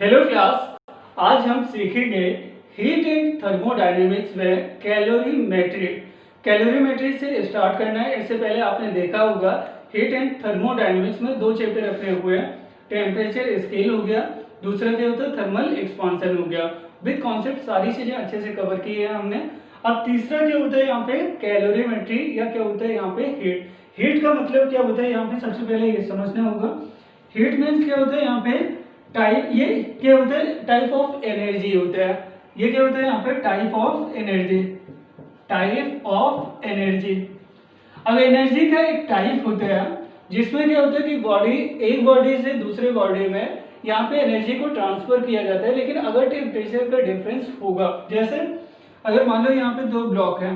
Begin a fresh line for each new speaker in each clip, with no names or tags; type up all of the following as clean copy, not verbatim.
Hello class, आज हम सीखेंगे हीट एंड थर्मोडायनेमिक्स में कैलोरीमेट्री। कैलोरीमेट्री से स्टार्ट करना है। इससे पहले आपने देखा होगा हीट एंड थर्मोडायनेमिक्स में दो चैप्टर अपने हुए हैं। टेम्परेचर स्केल हो गया, दूसरा क्या होता है थर्मल एक्सपांशन हो गया। विद कॉन्सेप्ट सारी चीजें अच्छे से कवर की है हमने। अब तीसरा क्या होता है यहाँ पे कैलोरीमेट्री, या क्या होता है यहाँ पे हीट। हीट का मतलब क्या होता है यहाँ पे सबसे पहले ये समझना होगा। हीट मीन्स क्या होता है यहाँ पे टाइप, ये क्या होता है टाइप ऑफ एनर्जी होता है। ये क्या होता है यहाँ पे type of energy, type of energy. अब एनर्जी का एक टाइप होता है जिसमें क्या होता है कि बॉडी, एक बॉडी से दूसरे बॉडी में यहाँ पे एनर्जी को ट्रांसफर किया जाता है, लेकिन अगर टेम्परेचर का डिफरेंस होगा। जैसे अगर मान लो यहाँ पे दो ब्लॉक है,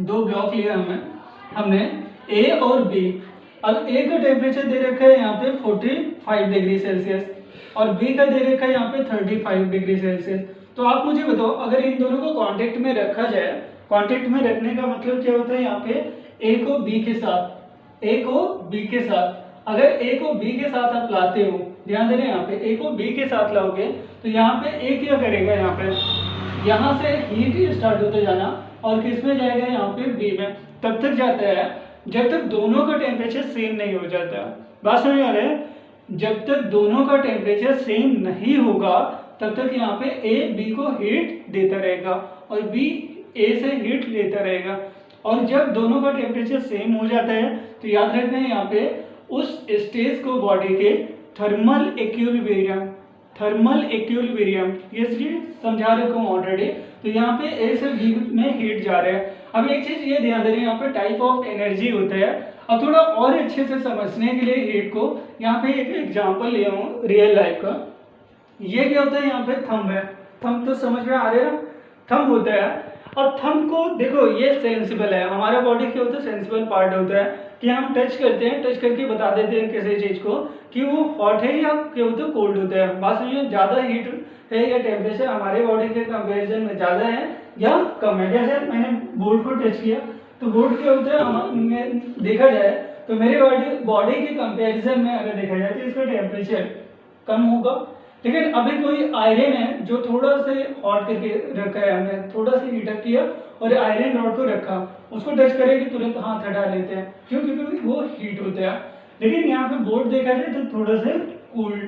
दो ब्लॉक लिया हमने ए और बी। अब ए का टेम्परेचर दे रखा है यहाँ पे 45 डिग्री सेल्सियस और बी का दे रखा है यहाँ पे 35 डिग्री सेल्सियस। तो आप मुझे बताओ, अगर इन दोनों को कांटेक्ट में रखा जाए, कांटेक्ट में रखने का मतलब क्या होता है यहाँ पे ए को बी के साथ, ए को बी के साथ, अगर ए को बी के साथ आप लाते हो, ध्यान देना यहाँ पे ए को बी के साथ लाओगे तो यहाँ पे ए क्या करेगा, यहाँ पे यहाँ से हीट स्टार्ट होते जाना और किस में जाएगा यहाँ पे बी में, तब तक जाता है जब तक दोनों का टेम्परेचर सेम नहीं हो जाता। बात समझ आ रहा है? जब तक दोनों का टेम्परेचर सेम नहीं होगा तब तक यहाँ पे ए बी को हीट देता रहेगा और बी ए से हीट लेता रहेगा। और जब दोनों का टेम्परेचर सेम हो जाता है तो याद रखना है यहाँ पे उस स्टेज को बॉडी के थर्मल इक्विलिब्रियम, थर्मल इक्विलिब्रियम ये समझा रखा हूँ ऑलरेडी। तो यहाँ पे ए से बी में हीट जा रहा है। अब एक चीज ये ध्यान देना, यहाँ पे टाइप ऑफ एनर्जी होता है। अब थोड़ा और अच्छे से समझने के लिए हीट को यहाँ पे एक एग्जांपल लिया हूँ रियल लाइफ का। ये क्या होता है यहाँ पे थंब है, थंब तो समझ में आ रहा है ना, थंब होता है। और थंब को देखो ये सेंसिबल है, हमारा बॉडी क्या होता है सेंसिबल पार्ट होता है कि हम टच करते हैं, टच करके बता देते हैं किसी चीज को कि वो हॉट है या क्या होता है कोल्ड होता है। बात समझिए, ज्यादा हीट है या टेम्परेचर हमारे बॉडी के कंपेरिजन में ज्यादा है या कम है। जैसे मैंने बोर्ड को टच किया तो बोर्ड क्या होता है देखा जाए तो मेरे बॉडी के कंपेरिजन में अगर देखा जाए तो इसका टेम्परेचर कम होगा। लेकिन अभी कोई आयरन है जो थोड़ा से हॉट करके रखा है, हमने थोड़ा सा हीटअप किया और आयरन रॉड को रखा, उसको टच करेंगे तुरंत हाथ हटा लेते हैं, क्यों? क्योंकि वो हीट होता है। लेकिन यहाँ पे बोर्ड देखा जाए तो थोड़ा सा कूल्ड।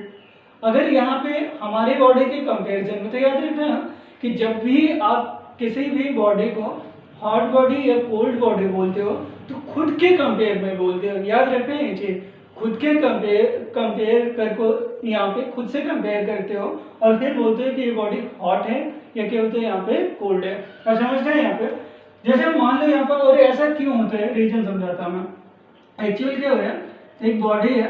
अगर यहाँ पे हमारे बॉडी के कंपेरिजन में तो याद रखना कि जब भी आप किसी भी बॉडी को हॉट बॉडी या कोल्ड बॉडी बोलते हो तो खुद के कंपेयर में बोलते हो। याद रखना है ये चीज, खुद के कंपेयर कर को यहाँ पे खुद से कंपेयर करते हो और फिर बोलते हो कि ये बॉडी हॉट है या क्या होता है यहाँ पे कोल्ड है। और समझते हैं यहाँ पे, जैसे मान लो यहाँ पर, और ऐसा क्यों होता है रीजन समझाता हूँ मैं। एक्चुअली क्या हो रहा है, एक बॉडी है,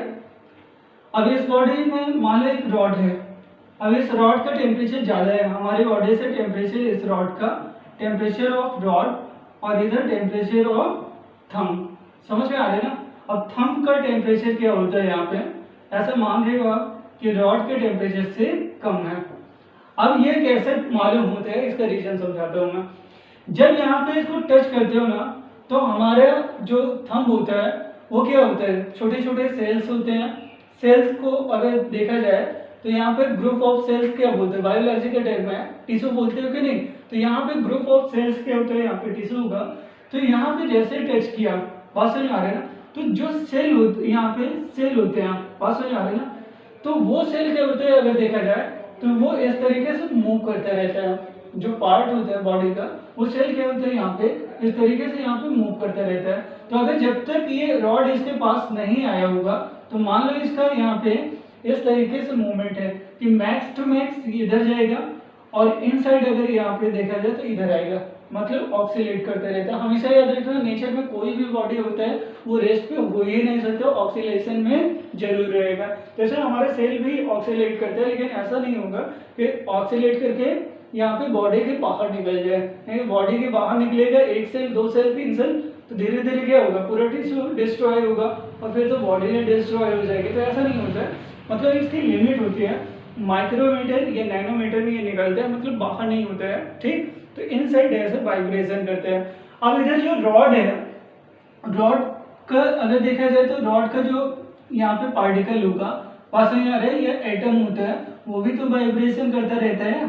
अब इस बॉडी में मान लो एक रॉड है। अब इस रॉड का टेम्परेचर ज्यादा है हमारी बॉडी से, टेम्परेचर इस रॉड का, टेम्परेचर ऑफ रॉड और इधर टेम्परेचर ऑफ थंब। समझ में आ रहा है ना? अब थंब का टेम्परेचर क्या होता है यहाँ पे, ऐसा मान रहे हो आप कि रॉड के टेम्परेचर से कम है। अब ये कैसे मालूम होता है, इसका रीजन समझाता हूँ मैं। जब यहाँ पे इसको टच करते हो ना तो हमारा जो थंब होता है वो क्या होता है, छोटे छोटे सेल्स होते हैं। सेल्स को अगर देखा जाए तो यहाँ पे ग्रुप ऑफ सेल्स क्या बोलते हैं, बायोलॉजी के टर्म में टिश्यू बोलते हो कि नहीं। तो यहाँ पे ग्रुप ऑफ सेल्स क्या होता है, यहाँ पे टिश्यू होगा। तो यहाँ पे जैसे टच किया, बात समझ आ रहा है ना, तो जो सेल होते यहाँ पे सेल होते हैं, बात समझ आ रही है ना, तो वो सेल क्या होते हैं अगर देखा जाए तो वो इस तरीके से मूव करता रहता है। जो पार्ट होता है बॉडी का वो सेल क्या होता है यहाँ पे इस तरीके से यहाँ पे मूव करता रहता है। तो अगर जब तक ये रॉड इसके पास नहीं आया होगा तो मान लो इसका यहाँ पे इस तरीके से मूवमेंट है कि मैक्स टू मैक्स इधर जाएगा और इनसाइड अगर यहाँ पे देखा जाए तो इधर आएगा, मतलब ऑक्सीलेट करते रहता है। हमेशा याद रखना, नेचर में कोई भी बॉडी होता है वो रेस्ट पे हो ही नहीं सकता, ऑक्सीलेशन में जरूर रहेगा। जैसे हमारे सेल भी ऑक्सीलेट करते हैं, लेकिन ऐसा नहीं होगा कि ऑक्सीलेट करके यहाँ पे बॉडी के बाहर निकल जाए। बॉडी के बाहर निकलेगा एक सेल, दो सेल, तीन सेल, तो धीरे धीरे क्या होगा, पूरा टिश्यू डिस्ट्रॉय होगा और फिर तो बॉडी में डिस्ट्रॉय हो जाएगी। तो ऐसा नहीं होता है, मतलब इसकी लिमिट होती है, माइक्रोमीटर या नैनोमीटर में ये निकलता है, मतलब बाहर नहीं होता है, ठीक। तो इनसाइड ऐसे वाइब्रेशन करते हैं। अब इधर जो रॉड है, रॉड का अगर देखा जाए तो रॉड का जो यहाँ पे पार्टिकल होगा पास में आ रहा है, ये एटम होता है वो भी तो वाइब्रेशन करता रहता है,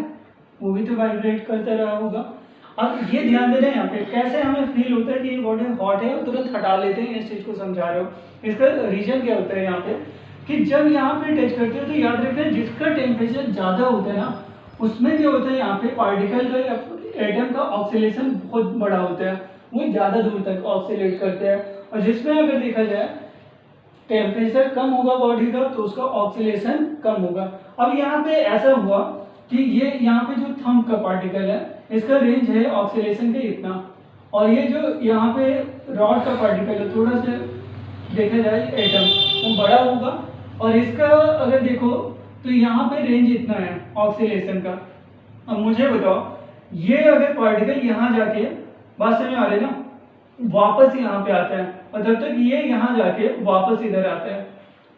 वो भी तो वाइब्रेट करता रहा होगा। अब ये ध्यान दे रहे हैं यहाँ पे कैसे हमें फील होता है कि ये बॉडी हॉट है और तुरंत हटा लेते हैं, इस चीज को समझा रहे हो। इसका रीजन क्या होता है यहाँ पे कि जब यहाँ पे टच करते हो तो याद रखना जिसका टेम्परेचर ज्यादा होता है ना उसमें क्या होता है यहाँ पे पार्टिकल का या एटम का ऑक्सीलेशन बहुत बड़ा होता है, वो ज्यादा दूर तक ऑक्सीलेट करते हैं। और जिसमें अगर देखा जाए टेम्परेचर कम होगा बॉडी का तो उसका ऑक्सीलेशन कम होगा। अब यहाँ पे ऐसा हुआ कि ये यहाँ पे जो थंब का पार्टिकल है इसका रेंज है ऑक्सीलेशन के इतना, और ये जो यहाँ पे रॉड का पार्टिकल है थोड़ा सा देखा जाए एटम वो बड़ा होगा, और इसका अगर देखो तो यहाँ पे रेंज इतना है ऑक्सीलेशन का। अब मुझे बताओ ये अगर पार्टिकल यहाँ जाके बात समझ आ रही है ना वापस यहाँ पे आता है, और जब तक ये यहाँ जाके वापस इधर आता है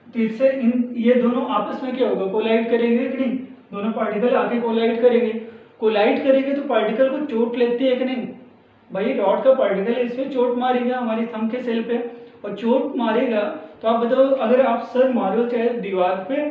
तो इससे इन ये दोनों आपस में क्या होगा कोलाइड करेंगे कि नहीं, दोनों पार्टिकल आके कोलाइड करेंगे। कोलाइड करेंगे तो पार्टिकल को चोट लगती है कि नहीं, भाई रॉड का पार्टिकल इसमें चोट मारेगा हमारी थंब के सेल पे, और चोट मारेगा तो आप बताओ अगर आप सर मारो चाहे दीवार पे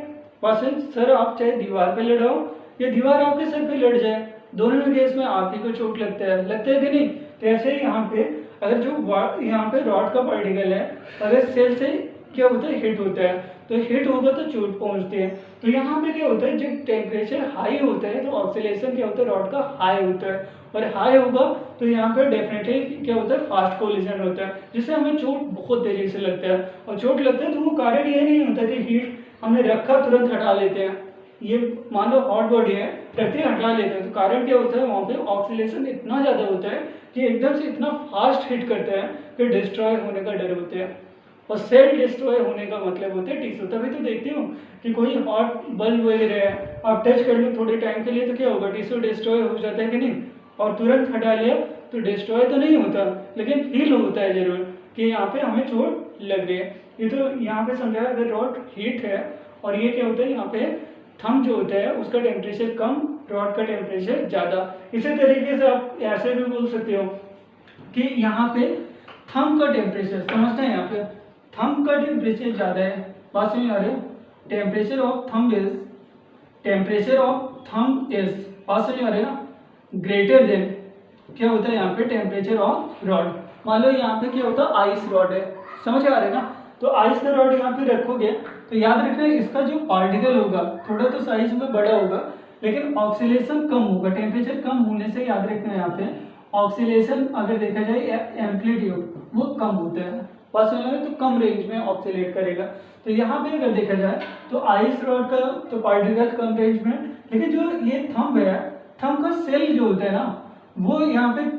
बस सर आप चाहे दीवार पे लड़ाओ या दीवार आपके सर पे लड़ जाए, दोनों में केस में आप ही को चोट लगता है कि नहीं। तो ऐसे ही यहाँ पे अगर जो यहाँ पे रॉड का पार्टिकल है अगर सेल से क्या होता है हिट होता है तो हिट होगा तो चोट पहुंचती है। तो यहाँ पे क्या होता है जब टेम्परेचर हाई होता है तो ऑक्सीलेशन क्या होता है रॉड का हाई होता है, और हाई होगा तो यहाँ पे डेफिनेटली क्या होता है फास्ट कोलिजन होता है जिससे हमें चोट बहुत तेजी से लगता है। और चोट लगता है तो वो कारण ये नहीं होता कि हीट हमने रखा तुरंत हटा लेते हैं, ये मान लो हॉट बॉडी है रखते हटा लेते हैं तो कारण क्या होता है वहाँ पे ऑक्सीलेशन इतना ज़्यादा होता है कि एकदम से इतना फास्ट हिट करता है कि डिस्ट्रॉय होने का डर होता है। और सेल डिस्ट्रॉय होने का मतलब होता है टिश्यू, तभी तो देखते हो कि कोई हॉट बल्ब वगैरह है आप टच कर लो थोड़े टाइम के लिए तो क्या होगा टिश्यू डिस्ट्रॉय हो जाता है कि नहीं, और तुरंत हटा लिया तो डिस्ट्रॉय तो नहीं होता लेकिन फील होता है जरूर कि यहाँ पे हमें चोट लग रही है। ये तो यहाँ पे समझा अगर रॉड हीट है और ये क्या होता है यहाँ पे थंब जो होता है उसका टेम्परेचर कम रॉड का टेम्परेचर ज़्यादा। इसी तरीके से आप ऐसे भी बोल सकते हो कि यहाँ पे थंब का टेम्परेचर समझते हैं, यहाँ पे थंब का टेम्परेचर ज़्यादा है, बात समझ आ रही है, टेम्परेचर ऑफ थंब इज बात समझ आ रही है ना ग्रेटर देन क्या होता है यहाँ पे टेम्परेचर ऑफ रॉड। मान लो यहाँ पे क्या होता है आइस रॉड है, समझ आ रहा है ना, तो आइस का रॉड यहाँ पे रखोगे तो याद रखना इसका जो पार्टिकल होगा थोड़ा तो साइज में बड़ा होगा लेकिन ऑक्सीलेशन कम होगा, टेम्परेचर कम होने से याद रखना यहाँ पे ऑक्सीलेशन अगर देखा जाए एम्पलीट्यूड वो कम होता है, पास में तो कम रेंज में ऑक्सीलेट करेगा। तो यहाँ पे अगर देखा जाए तो आइस रॉड का तो पार्टिकल कम रेंज में, लेकिन जो ये थंब है थंब का सेल जो होता है ना वो यहाँ पे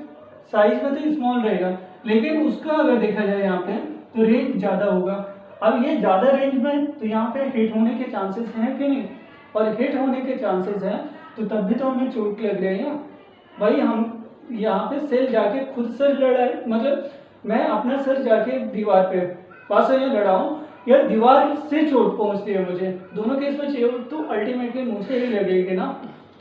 साइज में तो स्मॉल रहेगा लेकिन उसका अगर देखा जाए यहाँ पे तो रेंज ज़्यादा होगा। अब ये ज़्यादा रेंज में तो यहाँ पे हिट होने के चांसेस हैं कि नहीं, और हिट होने के चांसेस हैं तो तब भी तो हमें चोट लग रही है भाई। हम यहाँ पे सेल जाके खुद सर लड़ाए मतलब मैं अपना सर जाके दीवार पे पास से लड़ाऊँ या दीवार से चोट पहुँचती है मुझे, दोनों केस में चोट तो अल्टीमेटली मुझे ही लगेगी ना।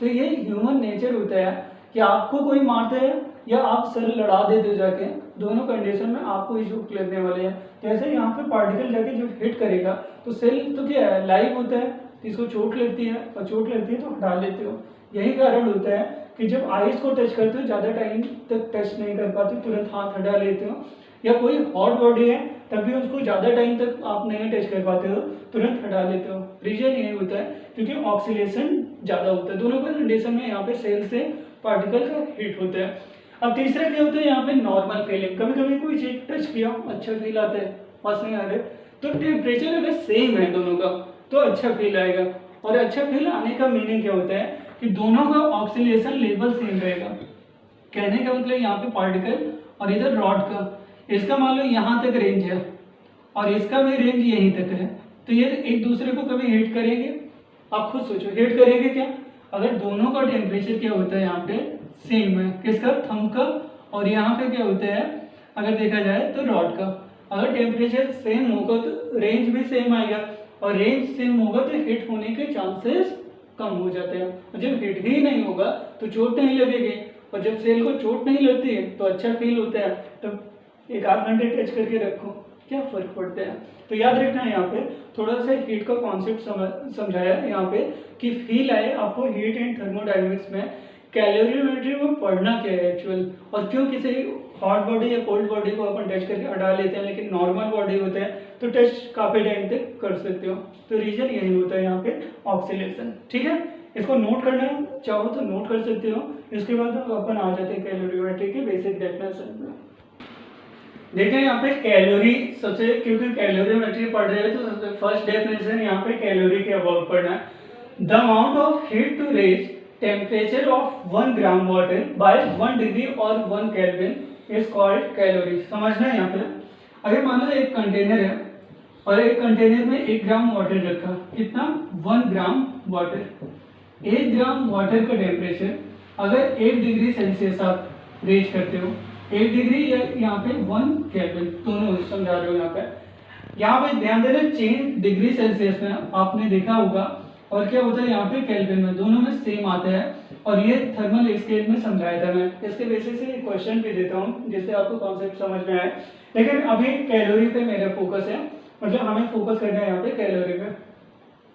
तो ये ह्यूमन नेचर होता है कि आपको कोई मारता है या आप सर लड़ा देते हो जाके, दोनों कंडीशन में आपको ही चोट लगने वाले हैं। जैसे यहाँ पे पार्टिकल जाके जब हिट करेगा तो सेल तो क्या है लाइव होता है तो इसको चोट लगती है और चोट लगती है तो हटा लेते हो। यही कारण होता है कि जब आइस को टच करते हो ज़्यादा टाइम तक टच नहीं कर पाते तुरंत हाथ हटा लेते हो, या कोई हॉट बॉडी है तभी उसको ज़्यादा टाइम तक आप नहीं टच कर पाते हो तुरंत हटा लेते हो। रीजन यही होता है क्योंकि ऑक्सीलेशन ज़्यादा होता है, दोनों का कंडीशन में यहाँ पे सेल से पार्टिकल का हिट होता है। अब तीसरा क्या होता है यहाँ पे नॉर्मल फीलिंग, कभी कभी कोई चीज टच किया अच्छा फील आता है पास नहीं आ रहे तो टेम्परेचर अगर सेम है दोनों का तो अच्छा फील आएगा। और अच्छा फील आने का मीनिंग क्या होता है कि दोनों का ऑक्सीलेशन लेवल सेम रहेगा, कहने का मतलब यहाँ पे पार्टिकल और इधर रॉड का इसका मान लो यहाँ तक रेंज है और इसका भी रेंज यहीं तक है तो ये एक दूसरे को कभी हिट करेंगे, आप खुद सोचो हिट करेंगे क्या, अगर दोनों का टेम्परेचर क्या होता है यहाँ पे सेम है किसका थंब का, और यहाँ पे क्या होता है अगर देखा जाए तो रॉड का, अगर टेम्परेचर सेम होगा तो रेंज भी सेम आएगा और रेंज सेम होगा तो हिट होने के चांसेस कम हो जाते हैं। और जब हिट ही नहीं होगा तो चोट नहीं लगेगी, और जब सेल को चोट नहीं लगती है तो अच्छा फील होता है। तो एक आध घंटे टच करके रखो क्या फर्क पड़ता है। तो याद रखना है यहाँ पे थोड़ा सा हीट का कॉन्सेप्ट समझाया यहाँ पे कि फील आए आपको हीट एंड थर्मोडायनेमिक्स में कैलोरीमेट्री में पढ़ना क्या है एक्चुअल, और क्यों किसी हॉट बॉडी या कोल्ड बॉडी को अपन टच करके हटा लेते हैं लेकिन नॉर्मल बॉडी होता है तो टच काफी टाइम तक कर सकते हो। तो रीजन यही होता है यहाँ पे ऑक्सीडेशन। ठीक है, इसको नोट करना चाहो तो नोट कर सकते हो। इसके बाद अपन आ जाते हैं कैलोरीमेट्री के बेसिक डेफिनेशन में। देखिए यहाँ पे कैलोरी सबसे, क्योंकि कैलोरीमेट्री पढ़ रहे हैं तो सबसे फर्स्ट डेफिनेशन यहाँ पे कैलोरी के अबाउट पढ़ना है। The amount of heat to raise temperature of 1 gram water by 1 degree और 1 केल्विन इज कॉल्ड कैलोरी। समझना है यहाँ पे, अगर मान लो एक कंटेनर है और एक कंटेनर में 1 ग्राम वाटर रखा, कितना 1 ग्राम वाटर। 1 ग्राम वाटर का टेम्परेचर अगर 1 डिग्री सेल्सियस आप रेज करते हो, 1 डिग्री या यहाँ पे 1 केल्विन, दोनों समझा रहे हो यहाँ पे ध्यान देना, चेंज डिग्री सेल्सियस में आपने देखा होगा और क्या होता है यहाँ पे केल्विन में, दोनों में सेम आता है। और ये थर्मल स्केल में समझाया था मैं, इसके बेसिस से क्वेश्चन भी देता हूँ जिससे आपको कॉन्सेप्ट समझ में आए। लेकिन अभी कैलोरी पे मेरा फोकस है, मतलब हमें फोकस करना है यहाँ पे कैलोरी पे।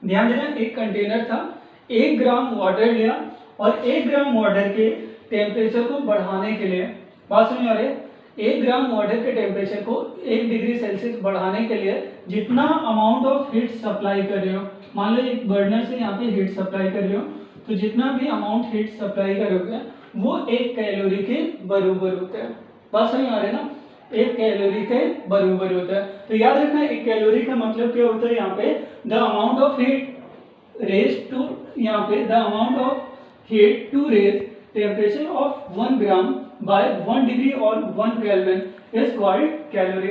ध्यान देना, एक कंटेनर था, 1 ग्राम वाटर लिया और 1 ग्राम वाटर के टेम्परेचर को बढ़ाने के लिए, बात समझ आ रही है, 1 ग्राम वाटर के टेम्परेचर को 1 डिग्री सेल्सियस बढ़ाने के लिए जितना अमाउंट ऑफ हीट सप्लाई कर रहे हो, मान लो एक बर्नर से यहाँ पे हीट सप्लाई कर रहे हो, तो जितना भी अमाउंट हीट सप्लाई करोगे वो 1 कैलोरी के बराबर होता है। बात समझ आ रही है ना, 1 कैलोरी के बराबर होता है। तो याद रखना 1 कैलोरी का मतलब क्या होता है यहाँ पे, the amount of heat raise to, यहाँ पे the amount of heat to raise temperature of 1 gram by 1 degree और 1 केल्विन इज कॉल्ड कैलोरी।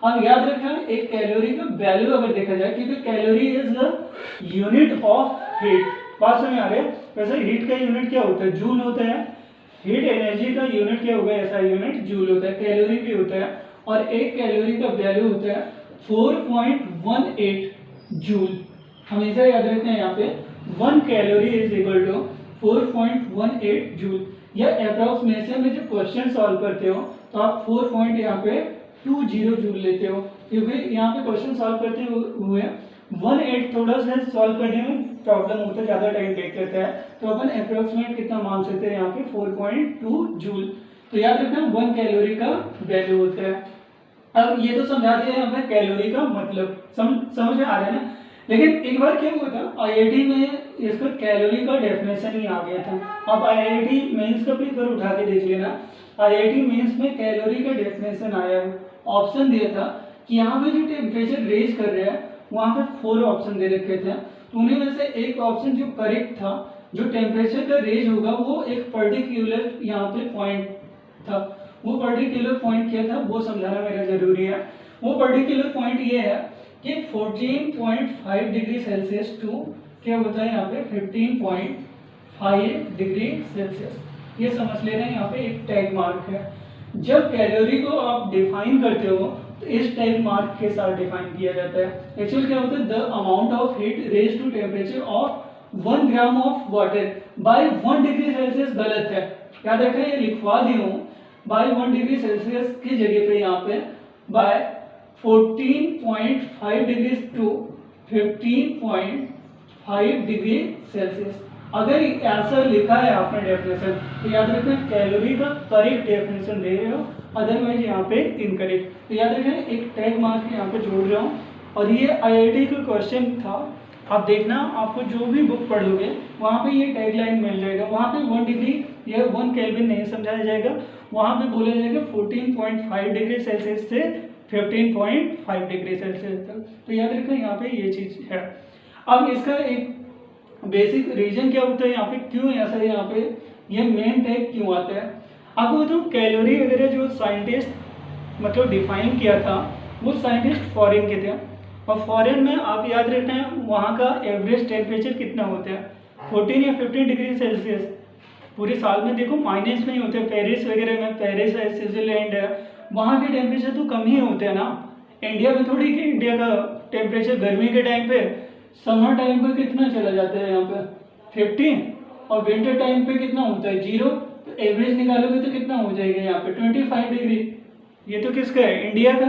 अब याद रखना एक कैलोरी का वैल्यू अगर देखा जाए, क्योंकि calorie is the unit of heat. बात समझ आ रही है, वैसे हीट का यूनिट क्या होता है, जूल होता है। हीट एनर्जी का यूनिट क्या होगा, ऐसा यूनिट जूल होता है, कैलोरी भी होता है। और एक कैलोरी का वैल्यू होता है 4.18 जूल। हमेशा याद रखना है यहाँ पे 1 calorie is equal to 4.18 joule. या अप्रोक्सीमेशन में जब क्वेश्चन सॉल्व करते हो तो आप 4 यहाँ पे 20 जूल लेते हो, क्योंकि यहाँ पे क्वेश्चन सॉल्व करते हुए 1/8 थोड़ा सा सॉल्व करने में प्रॉब्लम होता है, ज़्यादा टाइम टेक करता है, तो अपन अप्रोक्सीमेट कितना मान सकते हैं यहाँ पे 4.2 जूल। तो याद रखना 1 कैलोरी का वैल्यू होता है। अब ये तो समझा दिया यहाँ पे कैलोरी का मतलब, समझ में आ रहा है ना। लेकिन एक बार क्या हुआ था, आईआईटी में इसका कैलोरी का डेफिनेशन ही आ गया था। अब आईआईटी मेंस का पेपर उठा के देख लेना, आईआईटी मेंस में कैलोरी का डेफिनेशन आया है। ऑप्शन दिया था कि यहाँ पे जो टेम्परेचर रेज कर रहे हैं वहाँ पे 4 ऑप्शन दे रखे थे, तो उन्हीं में से एक ऑप्शन जो करेक्ट था, जो टेम्परेचर का रेज होगा वो एक पर्टिकुलर यहाँ पे पॉइंट था। वो पर्टिकुलर पॉइंट क्या था वो समझाना मेरा जरूरी है। वो पर्टिकुलर पॉइंट ये है कि 14.5 डिग्री सेल्सियस टू क्या होता है यहाँ पे 15.5 डिग्री सेल्सियस। ये समझ लेना, यहाँ पे एक टैग मार्क है। जब कैलोरी को आप डिफाइन करते हो तो इस टैग मार्क के साथ डिफाइन किया जाता है। एक्चुअली क्या होता है, the amount of heat raise to temperature of 1 gram of water by 1 degree Celsius गलत है, याद रखें, ये लिखवा दी हूँ बाय 1 डिग्री सेल्सियस की जगह पे यहाँ पे by 14.5 degree to 15.5 degree Celsius. अगर ऐसा लिखा है आपने डेफिनेशन तो याद रखना कैलोरी का करेक्ट डेफिनेशन दे रहे हो, अदरवाइज यहाँ पे इनकरेक्ट। तो याद रखना एक टैग मार्क यहाँ पे जोड़ रहा हूँ। और ये आईआईटी का क्वेश्चन था, आप देखना आपको जो भी बुक पढ़ोगे वहाँ पे ये टैग लाइन मिल जाएगा। वहाँ पे 1 डिग्री या 1 केल्विन नहीं समझाया जाएगा, वहाँ पे बोला जाएगा 14.5 डिग्री सेल्सियस से 15.5 डिग्री सेल्सियस तक। तो याद रखना यहाँ पे ये चीज़ है। अब इसका एक बेसिक रीजन क्या होता है यहाँ पे, क्यों ऐसा है, यहाँ पे ये मेन टैग क्यों आता है आपको बताऊँ। कैलोरी वगैरह जो साइंटिस्ट मतलब डिफाइन किया था वो साइंटिस्ट फॉरेन के थे, और फॉरेन में आप याद रखना है वहाँ का एवरेज टेम्परेचर कितना होता है 14 या 15 डिग्री सेल्सियस। पूरे साल में देखो माइनस में ही होते हैं। पेरिस वगैरह में, पेरिस है, स्विट्जरलैंड है, वहाँ के टेम्परेचर तो कम ही होते हैं ना। इंडिया में थोड़ी कि इंडिया का टेम्परेचर गर्मी के टाइम पे, समर टाइम पे कितना चला जाता है यहाँ पे 15, और विंटर टाइम पे कितना होता है 0। तो एवरेज निकालोगे तो कितना हो जाएगा यहाँ पे 25 डिग्री। ये तो किसका है, इंडिया का।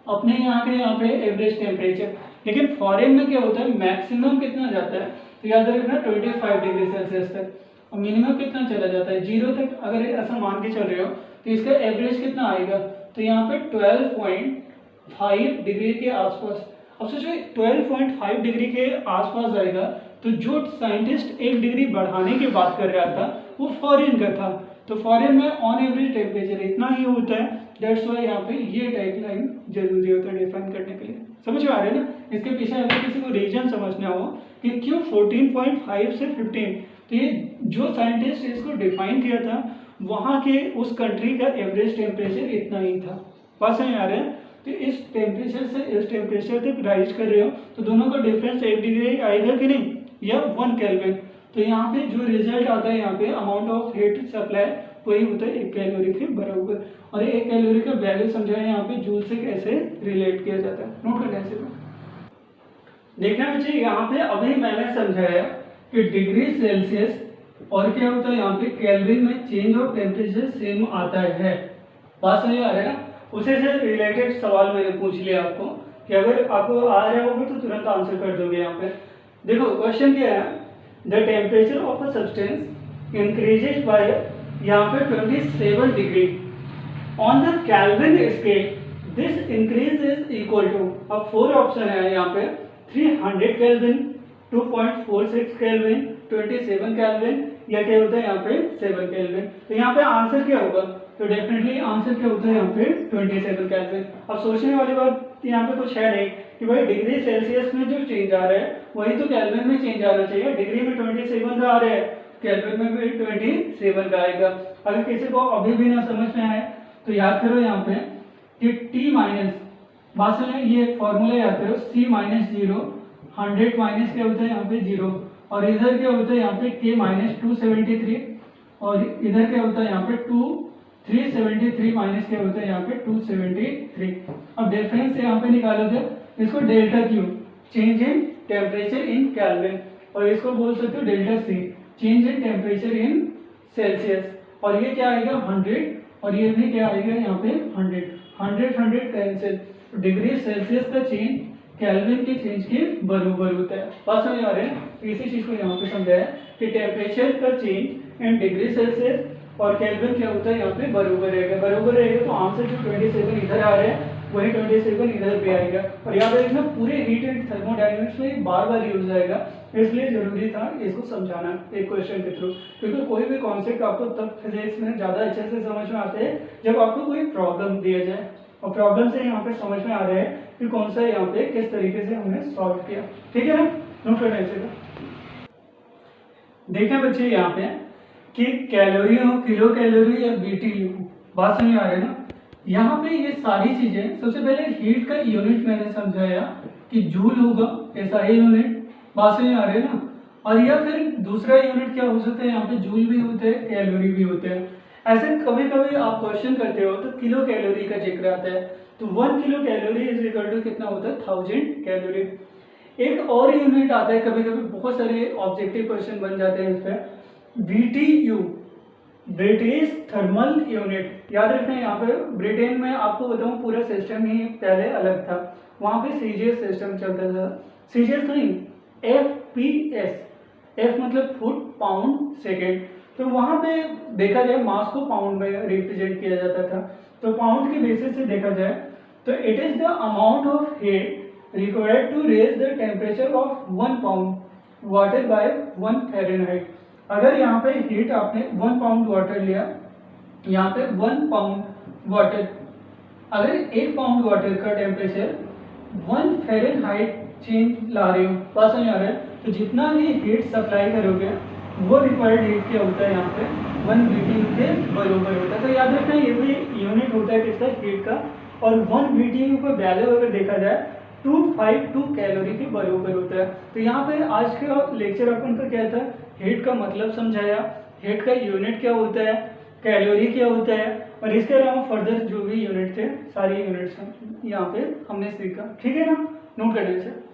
अपने यहाँ पे एवरेज टेम्परेचर। लेकिन फॉरेन में क्या होता है, मैक्सिमम कितना जाता है, तो याद रखना 25 डिग्री सेल्सियस तक, और मिनिमम कितना चला जाता है 0 तक। अगर ऐसा मान के चल रहे हो तो इसका एवरेज कितना आएगा, तो यहाँ पे 12.5 डिग्री के आसपास। अब सोचो 12.5 डिग्री के आसपास आएगा, तो जो साइंटिस्ट 1 डिग्री बढ़ाने की बात कर रहा था वो फॉरेन का था। तो फॉरेन में ऑन एवरेज टेम्परेचर इतना ही होता है, दैट्स वाई यहाँ पे ये टाइप लाइन जरूरी होता है डिफाइन करने के लिए। समझ में आ रहा है ना। इसके पीछे अगर किसी को रीजन समझना हो कि क्यों 14.5 से 15, तो ये जो साइंटिस्ट इसको डिफाइन किया था वहाँ के उस कंट्री का एवरेज टेम्परेचर इतना ही था। बात समझ आ रहा है। तो इस टेम्परेचर से इस टेम्परेचर तक राइज कर रहे हो तो दोनों का डिफरेंस 1 डिग्री आएगा कि नहीं, या 1 केल्विन। तो यहाँ पे जो रिजल्ट आता है यहाँ पे अमाउंट ऑफ हीट सप्लाई वही होता है 1 कैलोरी के बराबर। और 1 कैलोरी का वैल्यू समझाया यहाँ पे जूल से कैसे रिलेट किया जाता है, नोट करना है सिर्फ। देखना बच्चे यहाँ पे अभी मैंने समझाया कि डिग्री सेल्सियस और क्या होता है यहाँ पे केल्विन में चेंज ऑफ टेम्परेचर सेम आता है। बात समझ आ रहा है ना। उसे से रिलेटेड सवाल मैंने पूछ लिया आपको कि अगर आपको आ रहा होगा तो तुरंत आंसर कर दोगे। यहाँ पे देखो क्वेश्चन क्या है, the temperature of a substance increases by यहाँ पे 27 degree on the kelvin scale, this increase is equal to, अब 4 ऑप्शन है यहाँ पे, 300 केल्विन, 2.46 केल्विन, 27 केल्विन, या क्या होता है यहाँ पे 7 केल्विन। तो यहाँ पे आंसर क्या होगा, तो डेफिनेटली आंसर क्या होता है यहाँ पे 27 केल्विन। अब सोचने वाली बात यहाँ पे कुछ है नहीं कि भाई डिग्री सेल्सियस में जो चेंज आ रहा है वही तो केल्विन में चेंज आना चाहिए। डिग्री में 27 का आ रहा है, केल्विन में भी 27 का आएगा। अगर किसी को अभी भी ना समझ में आए तो याद करो यहाँ पे कि टी माइनस, बात सुनो ये फॉर्मूला याद करो, C माइनस 0, 100 माइनस क्या होता है यहाँ पे 0, और इधर क्या होता है यहाँ पे K माइनस 273, और इधर क्या होता है यहाँ पे 373 माइनस क्या होता है यहाँ पे 273। अब डिफरेंस यहाँ पे निकालोगे, इसको delta Q, change in temperature in kelvin, और इसको बोल सकते हो delta C, change in temperature in Celsius. और ये क्या आएगा 100, और ये भी क्या आएगा यहाँ पे 100 कैंसिल। डिग्री सेल्सियस का चेंज केल्विन के चेंज के बराबर होता है। बात समझ आ रहे हैं। तो इसी चीज को यहाँ पे समझाया कि टेम्परेचर का चेंज इन डिग्री सेल्सियस और केल्विन क्या होता है यहाँ पे बराबर रहेगा। तो आंसर जो 27 इधर आ रहे हैं वही 27 इधर भी आएगा। और याद रखना पूरे हीट एंड थर्मोडायनेमिक्स में बार बार यूज आएगा, इसलिए जरूरी था इसको समझाना एक क्वेश्चन के थ्रू। क्योंकि कोई भी कॉन्सेप्ट आपको तब फिजिक्स में ज़्यादा अच्छे से समझ में आते हैं जब आपको कोई प्रॉब्लम दिया जाए, और प्रॉब्लम से यहाँ पे समझ में आ रहा है कि कौन सा यहाँ पे किस तरीके से हमने सॉल्व किया। ठीक है ना, नोट करना इसे। देखिए बच्चे यहाँ पे कि कैलोरी हो, किलो कैलोरी या BTU, बात समझ आ रही है ना। यहाँ पे ये सारी चीजें, सबसे पहले हीट का यूनिट मैंने समझाया कि जूल होगा, SI यूनिट, बात समझ आ रही है ना। और या फिर दूसरा यूनिट क्या हो सकता है, यहाँ पे जूल भी होते हैं, कैलोरी भी होते हैं। ऐसे कभी कभी आप क्वेश्चन करते हो तो किलो कैलोरी का जिक्र आता है, तो 1 kilo calorie is equal to कितना होता है 1000 कैलोरी। एक और यूनिट आता है, कभी कभी बहुत सारे ऑब्जेक्टिव क्वेश्चन बन जाते हैं इस पर, BTU, ब्रिटिश थर्मल यूनिट। याद रखना यहाँ पे ब्रिटेन में आपको बताऊँ पूरा सिस्टम ही पहले अलग था, वहाँ पे सीजीएस सिस्टम चलता था, सीजीएस नहीं FPS, F मतलब फुट पाउंड सेकेंड। तो वहाँ पे देखा जाए मास को पाउंड में रिप्रेजेंट किया जाता था। तो पाउंड के बेसिस से देखा जाए तो it is the amount of heat required to raise the temperature of 1 pound water by 1 Fahrenheit. अगर यहाँ पे हीट आपने 1 पाउंड वाटर लिया, यहाँ पे 1 पाउंड वाटर, अगर 1 पाउंड वाटर का टेम्परेचर 1 फ़ारेनहाइट चेंज ला रहे हो, बात समझ आ रहा है, तो जितना भी हीट सप्लाई करोगे वो रिक्वायर्ड हीट क्या होता है यहाँ पे 1 BTU के बराबर होता है। तो याद रखना ये भी यूनिट होता है किसका, हीट का। और 1 BTU का वैल्यू अगर देखा जाए 252 कैलोरी के बराबर होता है। तो यहाँ पे आज का लेक्चर अपन का क्या था, हीट का मतलब समझाया, हीट का यूनिट क्या होता है, कैलोरी क्या होता है, और इसके अलावा फर्दर जो भी यूनिट थे सारी यूनिट्स यहाँ पे हमने सीखा। ठीक है ना, नोट करने से।